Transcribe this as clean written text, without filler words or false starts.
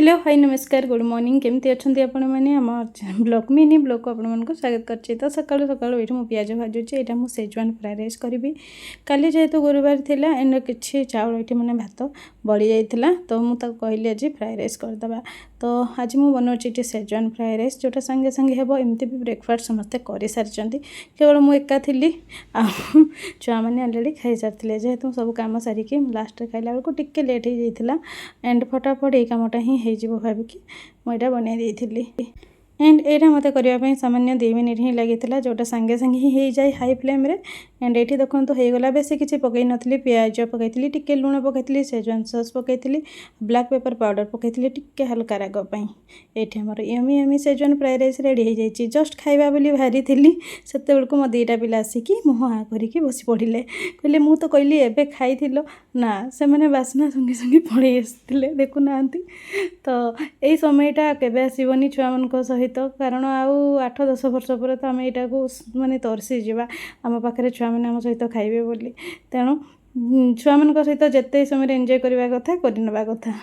Hello hi नमस्कार good morning केमती अच्छा आपण मैंने आम ब्लॉग मिनी ब्लॉग को आपण स्वागत करछि। तो सकाळु सकाळु ये पियाज भाजुची एटा मु सेजवान फ्राइड राइस करी। काली जेहेतु गुरुवार थिला एंड किछि चावल ये मैंने भात बड़ी जाइथिला तो मु ताको कहली आज फ्राइड राइस करदबा। तो आज मु बनाउछि ये सेजवान फ्राइड राइस जोटा संगे संगे हेबो। एमती भी ब्रेकफास्ट समस्ते करि सारिचंती, केवल मु एका थिली आ छुआ माने ऑलरेडी खाई सारथिले। जेहेतु सब काम सारिकी लास्ट खाइला बेलको टिके लेट हो जाइथिला एंड फटाफट ये कामटा ही हो भाविकी मुझे बन देती। एंड यहाँ मत करने सामान्य 2 मिनिट ही लगी जोटा सांगे सांगे ही हो जाए हाई फ्लेम रे। एंड ये देखो होगला बेसी किसी पकई नी पिज पकई टिके लुण पकई सेजवान सॉस पकई ब्लैक पेपर पाउडर पकई टिके हल्का रागपाई। ये आमर yummy yummy schezwan fried rice ready हो जाए। जस्ट खाइबा बोली भारी थी से मैं 2टा पिला आसिक मुँह हाँ करके बस पड़े कहले मु तो कहली एबे खाई ना से मैंने बास्ना संगे संगे पड़े आसते देखुना। तो यही समयटा केबे आसबनी छुआ मान सहित कारण आउ 8-10 वर्ष पर तो आम यहाँ को माने तरसी जावा आम पाखे छुआ मैंने आम सहित खाइबे बोली। तेणु छुआ मान सहित जिते समय एंजॉय करवा कथा करनवा कथा।